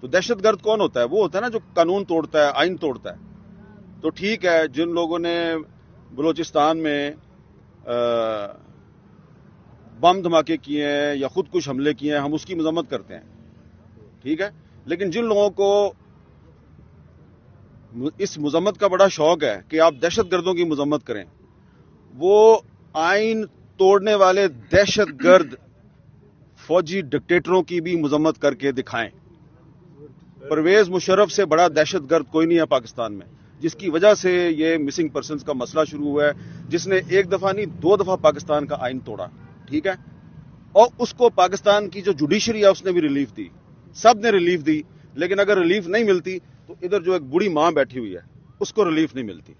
تو دہشت گرد کون ہوتا ہے؟ وہ ہوتا ہے نا جو قانون توڑتا ہے، آئین توڑتا ہے۔ تو ٹھیک ہے، جن لوگوں نے بلوچستان میں بم دھماکے کیے ہیں یا خود کش حملے کیے ہیں، ہم اس کی مذمت کرتے ہیں، ٹھیک ہے، لیکن جن لوگوں کو اس مذمت کا بڑا شوق ہے کہ آپ دہشت گردوں کی مذمت کریں، وہ آئین توڑنے والے دہشت گرد فوجی ڈکٹیٹروں کی بھی مذمت کر کے دکھائیں۔ پرویز مشرف سے بڑا دہشت گرد کوئی نہیں ہے پاکستان میں، جس کی وجہ سے یہ مسنگ پرسنز کا مسئلہ شروع ہوا ہے، جس نے ایک دفعہ نہیں 2 دفعہ پاکستان کا آئین توڑا، ٹھیک ہے، اور اس کو پاکستان کی جو جوڈیشری ہے اس نے بھی ریلیف دی، سب نے ریلیف دی، لیکن اگر ریلیف نہیں ملتی تو ادھر جو ایک بوڑھی ماں بیٹھی ہوئی ہے اس کو ریلیف نہیں ملتی۔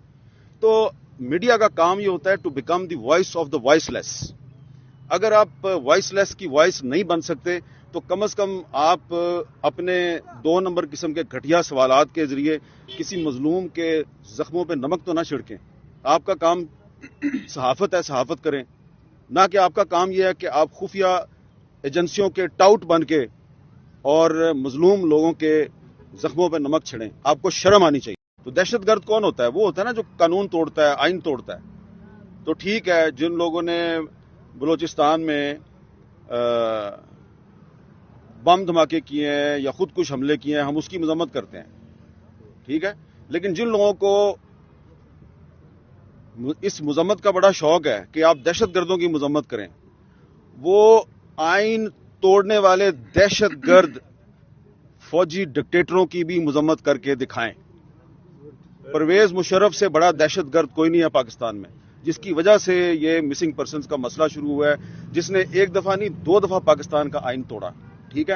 تو میڈیا کا کام یہ ہوتا ہے to become the voice of the voiceless. اگر آپ وائس لیس کی وائس نہیں بن سکتے تو کم از کم آپ اپنے 2 نمبر قسم کے گھٹیا سوالات کے ذریعے کسی مظلوم کے زخموں پہ نمک تو نہ چھڑکیں۔ آپ کا کام صحافت ہے، صحافت کریں، نہ کہ آپ کا کام یہ ہے کہ آپ خفیہ ایجنسیوں کے ٹاؤٹ بن کے اور مظلوم لوگوں کے زخموں پہ نمک چھڑیں۔ آپ کو شرم آنی چاہیے۔ تو دہشت گرد کون ہوتا ہے؟ وہ ہوتا ہے نا جو قانون توڑتا ہے، آئین توڑتا ہے۔ تو ٹھیک ہے، جن لوگوں نے بلوچستان میں بم دھماکے کیے ہیں یا خود کش حملے کیے ہیں، ہم اس کی مذمت کرتے ہیں، ٹھیک ہے، لیکن جن لوگوں کو اس مذمت کا بڑا شوق ہے کہ آپ دہشت گردوں کی مذمت کریں، وہ آئین توڑنے والے دہشت گرد فوجی ڈکٹیٹروں کی بھی مذمت کر کے دکھائیں۔ پرویز مشرف سے بڑا دہشت گرد کوئی نہیں ہے پاکستان میں، جس کی وجہ سے یہ مسنگ پرسنز کا مسئلہ شروع ہوا ہے، جس نے ایک دفعہ نہیں 2 دفعہ پاکستان کا آئین توڑا، ٹھیک ہے،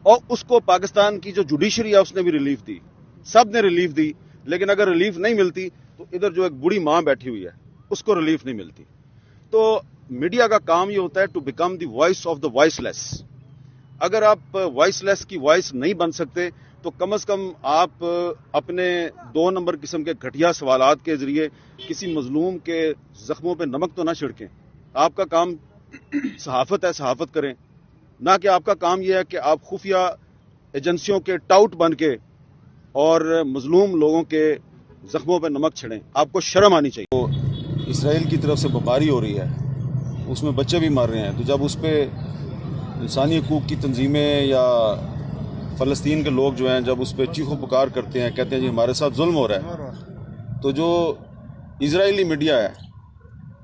اور اس کو پاکستان کی جو جوڈیشری ہے اس نے بھی ریلیف دی، سب نے ریلیف دی، لیکن اگر ریلیف نہیں ملتی تو ادھر جو ایک بوڑھی ماں بیٹھی ہوئی ہے اس کو ریلیف نہیں ملتی۔ تو میڈیا کا کام یہ ہوتا ہے to become the voice of the voiceless. اگر آپ وائس لیس کی وائس نہیں بن سکتے تو کم از کم آپ اپنے 2 نمبر قسم کے گھٹیا سوالات کے ذریعے کسی مظلوم کے زخموں پہ نمک تو نہ چھڑکیں۔ آپ کا کام صحافت ہے، صحافت کریں، نہ کہ آپ کا کام یہ ہے کہ آپ خفیہ ایجنسیوں کے ٹاؤٹ بن کے اور مظلوم لوگوں کے زخموں پہ نمک چھڑیں۔ آپ کو شرم آنی چاہیے۔ تو اسرائیل کی طرف سے بمباری ہو رہی ہے، اس میں بچے بھی مر رہے ہیں، تو جب اس پہ انسانی حقوق کی تنظیمیں یا فلسطین کے لوگ جو ہیں جب اس پہ چیخ و پکار کرتے ہیں، کہتے ہیں جی ہمارے ساتھ ظلم ہو رہا ہے، تو جو اسرائیلی میڈیا ہے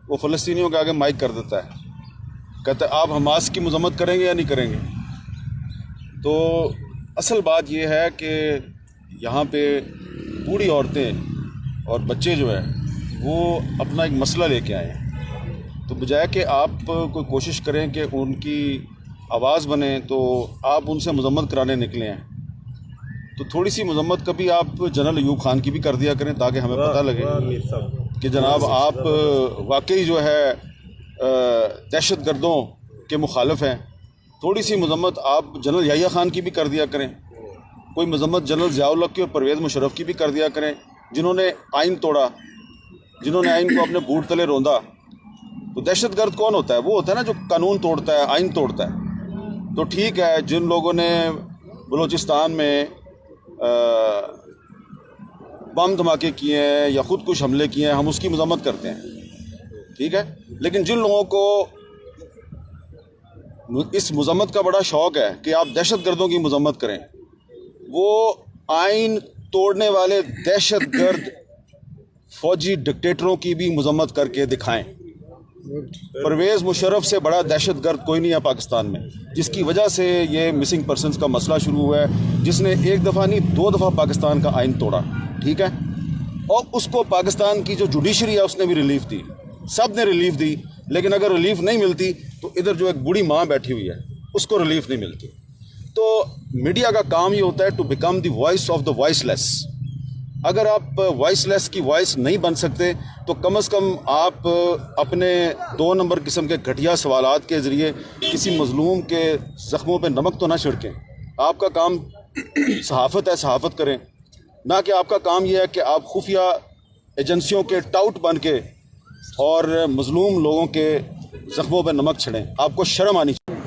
وہ فلسطینیوں کے آگے مائک کر دیتا ہے، کہتا ہے آپ حماس کی مذمت کریں گے یا نہیں کریں گے۔ تو اصل بات یہ ہے کہ یہاں پہ بوڑھی عورتیں اور بچے جو ہیں وہ اپنا ایک مسئلہ لے کے آئے ہیں، تو بجائے کہ آپ کوئی کوشش کریں کہ ان کی آواز بنیں تو آپ ان سے مذمت کرانے نکلے ہیں، تو تھوڑی سی مذمت کبھی آپ جنرل ایوب خان کی بھی کر دیا کریں تاکہ ہمیں پتہ لگے کہ جناب آپ واقعی جو ہے دہشت گردوں کے مخالف ہیں۔ تھوڑی سی مذمت آپ جنرل یحییٰ خان کی بھی کر دیا کریں، کوئی مذمت جنرل ضیاء الحق کی اور پرویز مشرف کی بھی کر دیا کریں، جنہوں نے آئین توڑا، جنہوں نے آئین کو اپنے بوٹ تلے روندا۔ تو دہشت گرد کون ہوتا ہے؟ وہ ہوتا ہے نا جو قانون توڑتا ہے، آئین توڑتا ہے۔ تو ٹھیک ہے، جن لوگوں نے بلوچستان میں بم دھماکے کیے ہیں یا خود کش حملے کیے ہیں، ہم اس کی مذمت کرتے ہیں، ٹھیک ہے، لیکن جن لوگوں کو اس مذمت کا بڑا شوق ہے کہ آپ دہشت گردوں کی مذمت کریں، وہ آئین توڑنے والے دہشت گرد فوجی ڈکٹیٹروں کی بھی مذمت کر کے دکھائیں۔ پرویز مشرف سے بڑا دہشت گرد کوئی نہیں ہے پاکستان میں، جس کی وجہ سے یہ مسنگ پرسنز کا مسئلہ شروع ہوا ہے، جس نے ایک دفعہ نہیں 2 دفعہ پاکستان کا آئین توڑا، ٹھیک ہے، اور اس کو پاکستان کی جو جوڈیشری ہے اس نے بھی ریلیف دی، سب نے ریلیف دی، لیکن اگر ریلیف نہیں ملتی تو ادھر جو ایک بوڑھی ماں بیٹھی ہوئی ہے اس کو ریلیف نہیں ملتی۔ تو میڈیا کا کام یہ ہوتا ہے to become the voice of the voiceless. اگر آپ وائس لیس کی وائس نہیں بن سکتے تو کم از کم آپ اپنے 2 نمبر قسم کے گھٹیا سوالات کے ذریعے کسی مظلوم کے زخموں پہ نمک تو نہ چھڑکیں۔ آپ کا کام صحافت ہے، صحافت کریں، نہ کہ آپ کا کام یہ ہے کہ آپ خفیہ ایجنسیوں کے ٹاؤٹ بن کے اور مظلوم لوگوں کے زخموں پہ نمک چھڑیں۔ آپ کو شرم آنی چاہیے۔